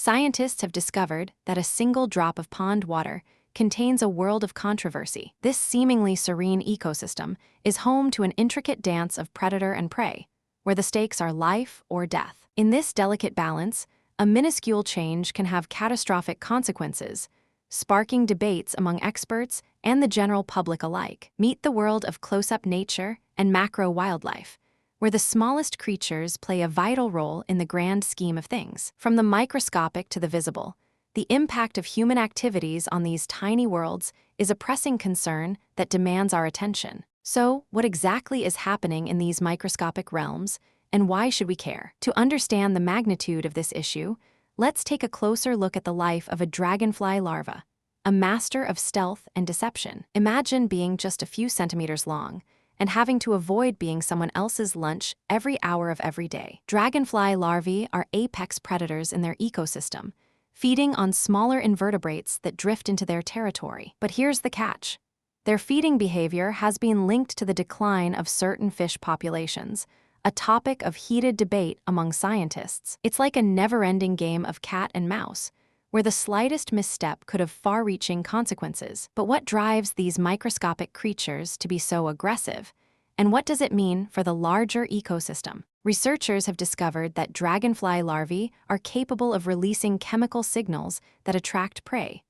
Scientists have discovered that a single drop of pond water contains a world of controversy. This seemingly serene ecosystem is home to an intricate dance of predator and prey, where the stakes are life or death. In this delicate balance, a minuscule change can have catastrophic consequences, sparking debates among experts and the general public alike. Meet the world of close-up nature and macro wildlife, where the smallest creatures play a vital role in the grand scheme of things. From the microscopic to the visible, the impact of human activities on these tiny worlds is a pressing concern that demands our attention. So, what exactly is happening in these microscopic realms, and why should we care? To understand the magnitude of this issue, let's take a closer look at the life of a dragonfly larva, a master of stealth and deception. Imagine being just a few centimeters long and having to avoid being someone else's lunch every hour of every day. Dragonfly larvae are apex predators in their ecosystem, feeding on smaller invertebrates that drift into their territory. But here's the catch. Their feeding behavior has been linked to the decline of certain fish populations, a topic of heated debate among scientists. It's like a never-ending game of cat and mouse, where the slightest misstep could have far-reaching consequences. But what drives these microscopic creatures to be so aggressive? And what does it mean for the larger ecosystem? Researchers have discovered that dragonfly larvae are capable of releasing chemical signals that attract prey,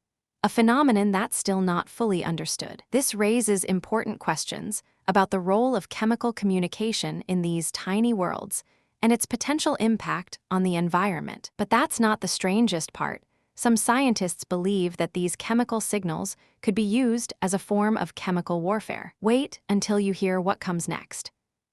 a phenomenon that's still not fully understood. This raises important questions about the role of chemical communication in these tiny worlds and its potential impact on the environment. But that's not the strangest part. Some scientists believe that these chemical signals could be used as a form of chemical warfare. Wait until you hear what comes next.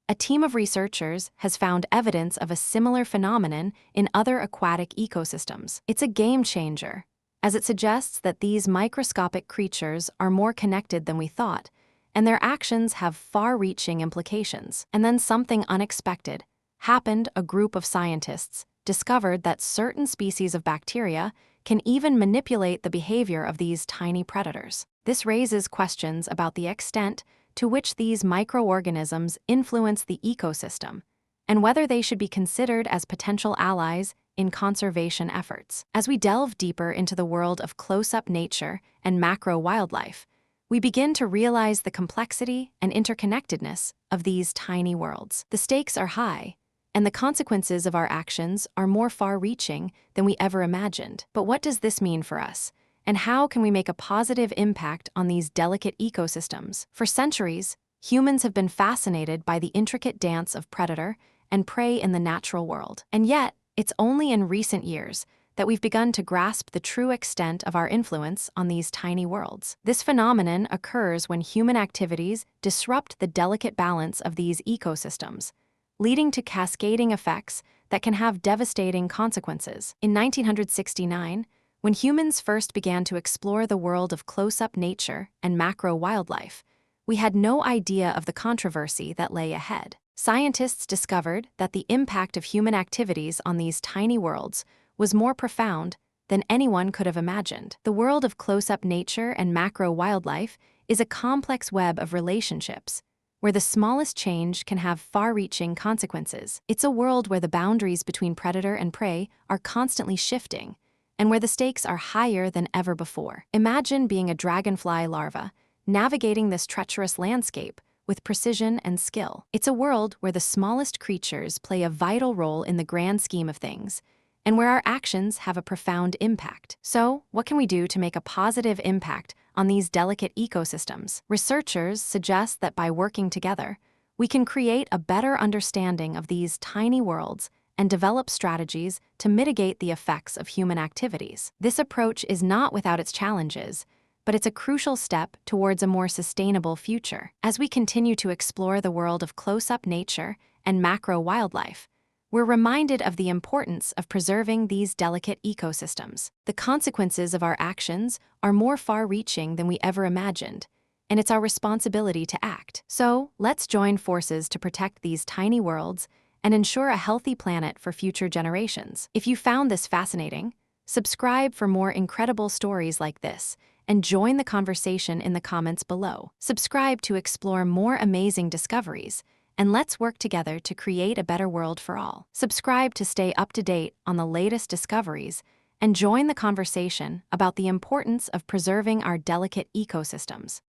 A team of researchers has found evidence of a similar phenomenon in other aquatic ecosystems. It's a game changer, as it suggests that these microscopic creatures are more connected than we thought, and their actions have far-reaching implications. And then something unexpected happened. A group of scientists discovered that certain species of bacteria can even manipulate the behavior of these tiny predators. This raises questions about the extent to which these microorganisms influence the ecosystem, and whether they should be considered as potential allies in conservation efforts. As we delve deeper into the world of close-up nature and macro wildlife, we begin to realize the complexity and interconnectedness of these tiny worlds. The stakes are high, and the consequences of our actions are more far-reaching than we ever imagined. But what does this mean for us? And how can we make a positive impact on these delicate ecosystems? For centuries, humans have been fascinated by the intricate dance of predator and prey in the natural world. And yet, it's only in recent years that we've begun to grasp the true extent of our influence on these tiny worlds. This phenomenon occurs when human activities disrupt the delicate balance of these ecosystems, leading to cascading effects that can have devastating consequences. In 1969, when humans first began to explore the world of close-up nature and macro wildlife, we had no idea of the controversy that lay ahead. Scientists discovered that the impact of human activities on these tiny worlds was more profound than anyone could have imagined. The world of close-up nature and macro wildlife is a complex web of relationships, where the smallest change can have far-reaching consequences. It's a world where the boundaries between predator and prey are constantly shifting, and where the stakes are higher than ever before. Imagine being a dragonfly larva, navigating this treacherous landscape with precision and skill. It's a world where the smallest creatures play a vital role in the grand scheme of things, and where our actions have a profound impact. So, what can we do to make a positive impact on these delicate ecosystems? Researchers suggest that by working together, we can create a better understanding of these tiny worlds and develop strategies to mitigate the effects of human activities. This approach is not without its challenges, but it's a crucial step towards a more sustainable future. As we continue to explore the world of close-up nature and macro wildlife, we're reminded of the importance of preserving these delicate ecosystems. The consequences of our actions are more far-reaching than we ever imagined, and it's our responsibility to act. So, let's join forces to protect these tiny worlds and ensure a healthy planet for future generations. If you found this fascinating, subscribe for more incredible stories like this, and join the conversation in the comments below. Subscribe to explore more amazing discoveries, and let's work together to create a better world for all. Subscribe to stay up to date on the latest discoveries and join the conversation about the importance of preserving our delicate ecosystems.